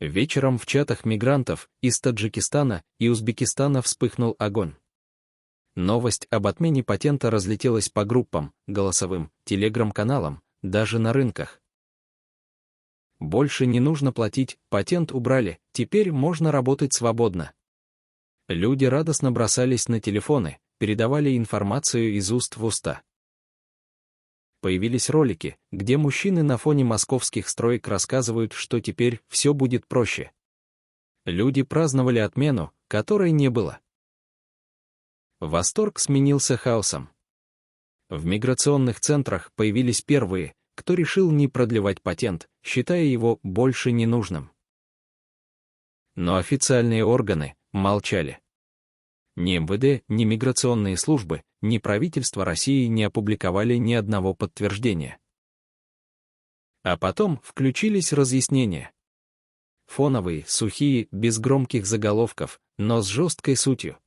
Вечером в чатах мигрантов из Таджикистана и Узбекистана вспыхнул огонь. Новость об отмене патента разлетелась по группам, голосовым, телеграм-каналам, даже на рынках. Больше не нужно платить, патент убрали, теперь можно работать свободно. Люди радостно бросались на телефоны, передавали информацию из уст в уста. Появились ролики, где мужчины на фоне московских строек рассказывают, что теперь все будет проще. Люди праздновали отмену, которой не было. Восторг сменился хаосом. В миграционных центрах появились первые, кто решил не продлевать патент, считая его больше ненужным. Но официальные органы молчали. Ни МВД, ни миграционные службы, ни правительство России не опубликовали ни одного подтверждения. А потом включились разъяснения. Фоновые, сухие, без громких заголовков, но с жесткой сутью.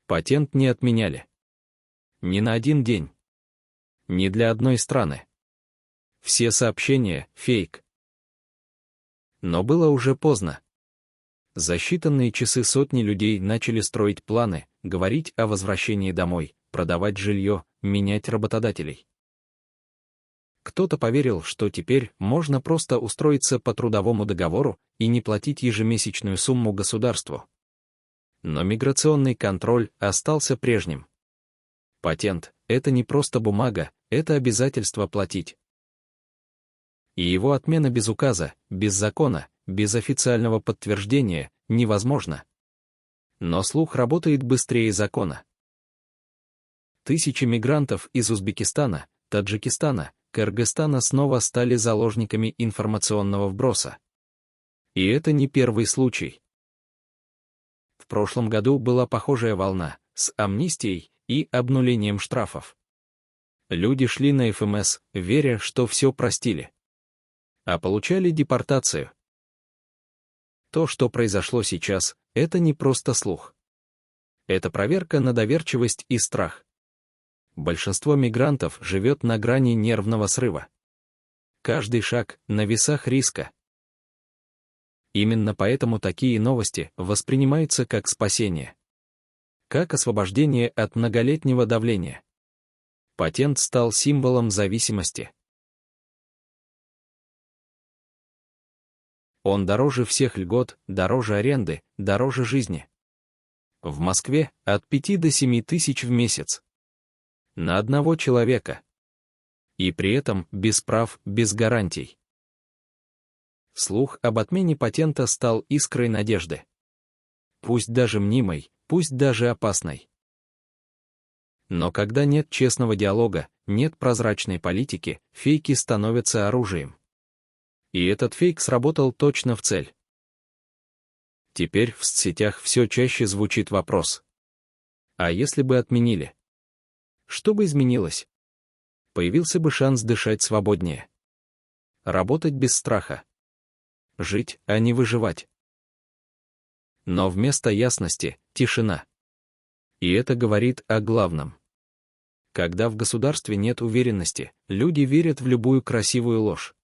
Патент не отменяли. Ни на один день. Ни для одной страны. Все сообщения — фейк. Но было уже поздно. За считанные часы сотни людей начали строить планы, говорить о возвращении домой, продавать жилье, менять работодателей. Кто-то поверил, что теперь можно просто устроиться по трудовому договору и не платить ежемесячную сумму государству. Но миграционный контроль остался прежним. Патент — это не просто бумага, это обязательство платить. И его отмена без указа, без закона, без официального подтверждения невозможно. Но слух работает быстрее закона. Тысячи мигрантов из Узбекистана, Таджикистана, Кыргызстана снова стали заложниками информационного вброса. И это не первый случай. В прошлом году была похожая волна, с амнистией и обнулением штрафов. Люди шли на ФМС, веря, что все простили. А получали депортацию. То, что произошло сейчас, это не просто слух. Это проверка на доверчивость и страх. Большинство мигрантов живет на грани нервного срыва. Каждый шаг на весах риска. Именно поэтому такие новости воспринимаются как спасение. Как освобождение от многолетнего давления. Патент стал символом зависимости. Он дороже всех льгот, дороже аренды, дороже жизни. В Москве от 5 до 7 тысяч в месяц. На одного человека. И при этом без прав, без гарантий. Слух об отмене патента стал искрой надежды. Пусть даже мнимой, пусть даже опасной. Но когда нет честного диалога, нет прозрачной политики, фейки становятся оружием. И этот фейк сработал точно в цель. Теперь в соцсетях все чаще звучит вопрос. А если бы отменили? Что бы изменилось? Появился бы шанс дышать свободнее. Работать без страха. Жить, а не выживать. Но вместо ясности — тишина. И это говорит о главном. Когда в государстве нет уверенности, люди верят в любую красивую ложь.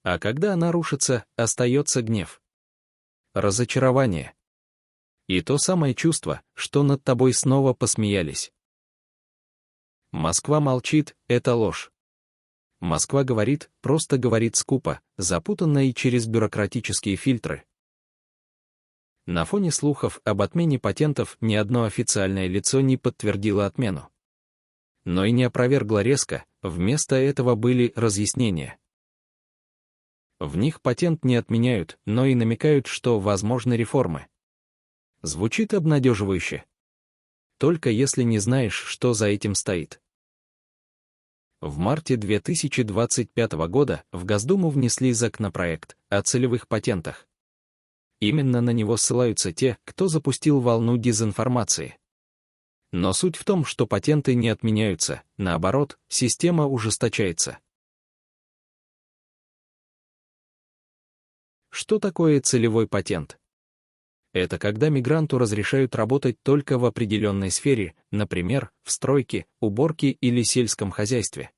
А когда она рушится, остается гнев. Разочарование. И то самое чувство, что над тобой снова посмеялись. Москва молчит — это ложь. Москва говорит, просто говорит скупо, запутанно и через бюрократические фильтры. На фоне слухов об отмене патентов ни одно официальное лицо не подтвердило отмену. Но и не опровергло резко, вместо этого были разъяснения. В них патент не отменяют, но и намекают, что возможны реформы. Звучит обнадеживающе. Только если не знаешь, что за этим стоит. В марте 2025 года в Госдуму внесли законопроект о целевых патентах. Именно на него ссылаются те, кто запустил волну дезинформации. Но суть в том, что патенты не отменяются, наоборот, система ужесточается. Что такое целевой патент? Это когда мигранту разрешают работать только в определенной сфере, например, в стройке, уборке или сельском хозяйстве.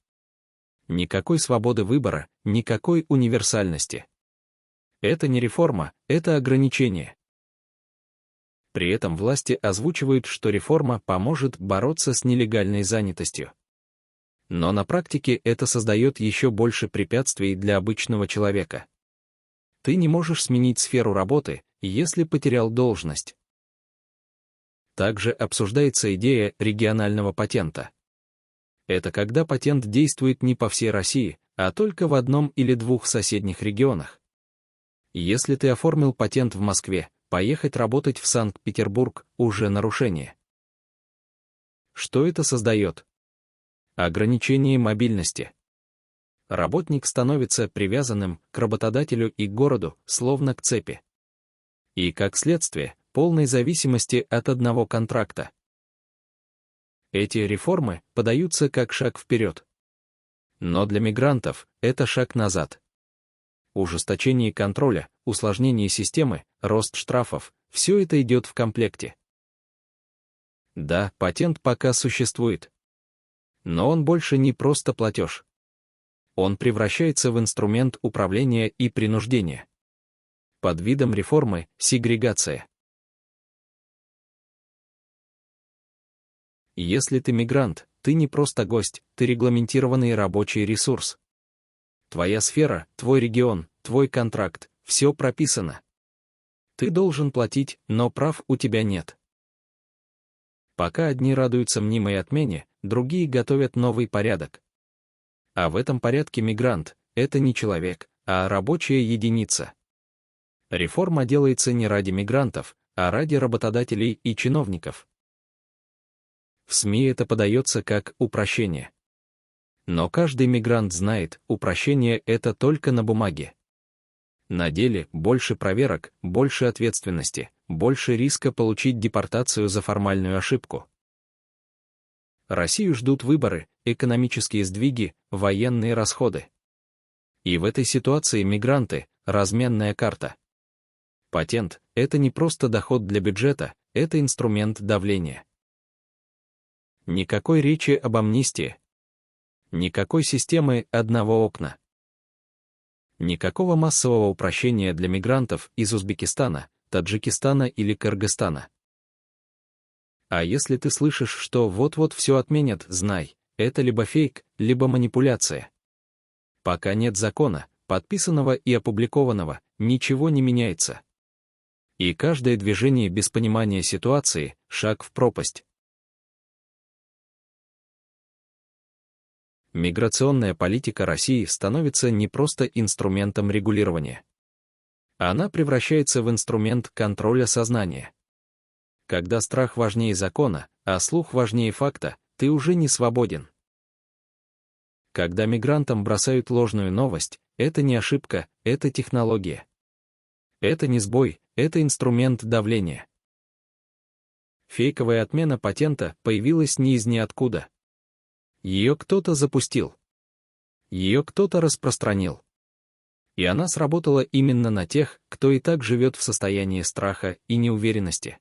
Никакой свободы выбора, никакой универсальности. Это не реформа, это ограничение. При этом власти озвучивают, что реформа поможет бороться с нелегальной занятостью. Но на практике это создает еще больше препятствий для обычного человека. Ты не можешь сменить сферу работы, если потерял должность. Также обсуждается идея регионального патента. Это когда патент действует не по всей России, а только в одном или двух соседних регионах. Если ты оформил патент в Москве, поехать работать в Санкт-Петербург уже нарушение. Что это создает? Ограничение мобильности. Работник становится привязанным к работодателю и городу, словно к цепи. И, как следствие, полной зависимости от одного контракта. Эти реформы подаются как шаг вперед. Но для мигрантов это шаг назад. Ужесточение контроля, усложнение системы, рост штрафов — все это идет в комплекте. Да, патент пока существует. Но он больше не просто платеж. Он превращается в инструмент управления и принуждения. Под видом реформы — сегрегация. Если ты мигрант, ты не просто гость, ты регламентированный рабочий ресурс. Твоя сфера, твой регион, твой контракт — все прописано. Ты должен платить, но прав у тебя нет. Пока одни радуются мнимой отмене, другие готовят новый порядок. А в этом порядке мигрант — это не человек, а рабочая единица. Реформа делается не ради мигрантов, а ради работодателей и чиновников. В СМИ это подается как упрощение. Но каждый мигрант знает, упрощение — это только на бумаге. На деле больше проверок, больше ответственности, больше риска получить депортацию за формальную ошибку. Россию ждут выборы, экономические сдвиги, военные расходы. И в этой ситуации мигранты — разменная карта. Патент — это не просто доход для бюджета, это инструмент давления. Никакой речи об амнистии. Никакой системы одного окна. Никакого массового упрощения для мигрантов из Узбекистана, Таджикистана или Кыргызстана. А если ты слышишь, что вот-вот все отменят, знай, это либо фейк, либо манипуляция. Пока нет закона, подписанного и опубликованного, ничего не меняется. И каждое движение без понимания ситуации — шаг в пропасть. Миграционная политика России становится не просто инструментом регулирования. Она превращается в инструмент контроля сознания. Когда страх важнее закона, а слух важнее факта, ты уже не свободен. Когда мигрантам бросают ложную новость, это не ошибка, это технология. Это не сбой, это инструмент давления. Фейковая отмена патента появилась не из ниоткуда. Ее кто-то запустил. Ее кто-то распространил. И она сработала именно на тех, кто и так живет в состоянии страха и неуверенности.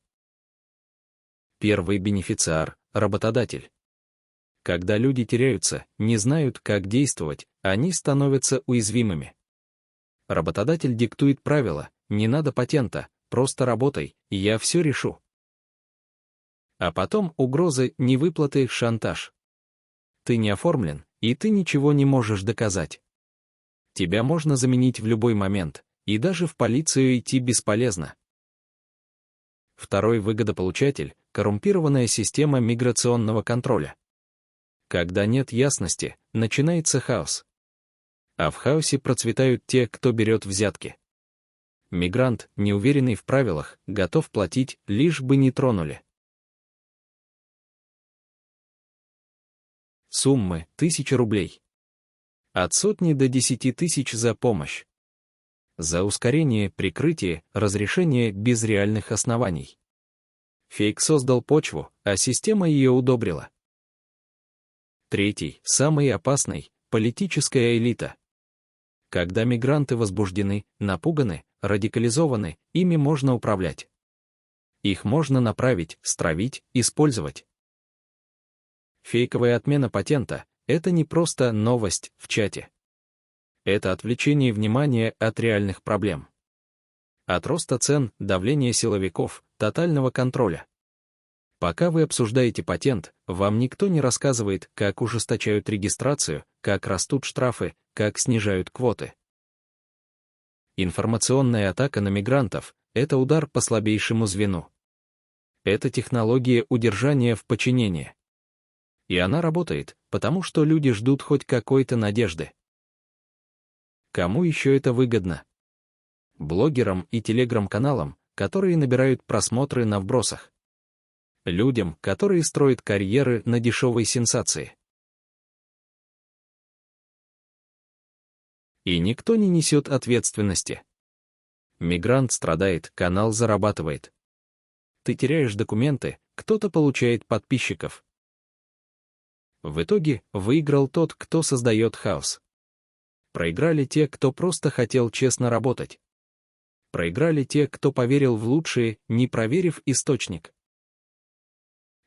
Первый бенефициар — работодатель. Когда люди теряются, не знают, как действовать, они становятся уязвимыми. Работодатель диктует правила: не надо патента, просто работай, и я все решу. А потом угрозы невыплаты, шантаж. Ты не оформлен, и ты ничего не можешь доказать. Тебя можно заменить в любой момент, и даже в полицию идти бесполезно. Второй выгодополучатель — коррумпированная система миграционного контроля. Когда нет ясности, начинается хаос. А в хаосе процветают те, кто берет взятки. Мигрант, неуверенный в правилах, готов платить, лишь бы не тронули. Суммы — 1000 рублей. От сотни до 10 тысяч за помощь. За ускорение, прикрытие, разрешение без реальных оснований. Фейк создал почву, а система ее удобрила. Третий, самый опасный — политическая элита. Когда мигранты возбуждены, напуганы, радикализованы, ими можно управлять. Их можно направить, стравить, использовать. Фейковая отмена патента это не просто новость в чате. Это отвлечение внимания от реальных проблем. От роста цен, давления силовиков, тотального контроля. Пока вы обсуждаете патент, вам никто не рассказывает, как ужесточают регистрацию, как растут штрафы, как снижают квоты. Информационная атака на мигрантов — это удар по слабейшему звену. Это технология удержания в подчинении. И она работает, потому что люди ждут хоть какой-то надежды. Кому еще это выгодно? Блогерам и телеграм-каналам, которые набирают просмотры на вбросах. Людям, которые строят карьеры на дешевой сенсации. И никто не несет ответственности. Мигрант страдает, канал зарабатывает. Ты теряешь документы, кто-то получает подписчиков. В итоге выиграл тот, кто создает хаос. Проиграли те, кто просто хотел честно работать. Проиграли те, кто поверил в лучшее, не проверив источник.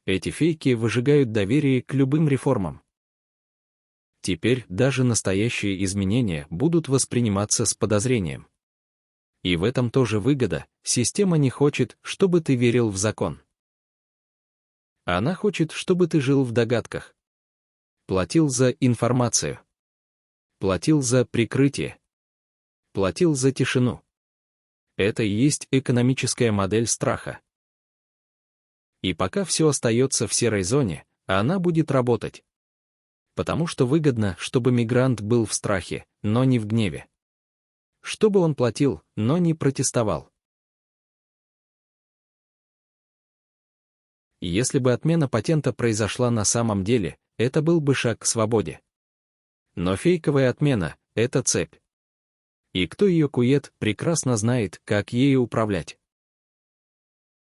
Эти фейки выжигают доверие к любым реформам. Теперь даже настоящие изменения будут восприниматься с подозрением. И в этом тоже выгода, система не хочет, чтобы ты верил в закон. Она хочет, чтобы ты жил в догадках. Платил за информацию. Платил за прикрытие. Платил за тишину. Это и есть экономическая модель страха. И пока все остается в серой зоне, она будет работать. Потому что выгодно, чтобы мигрант был в страхе, но не в гневе. Чтобы он платил, но не протестовал. Если бы отмена патента произошла на самом деле, это был бы шаг к свободе. Но фейковая отмена — это цепь. И кто ее кует, прекрасно знает, как ею управлять.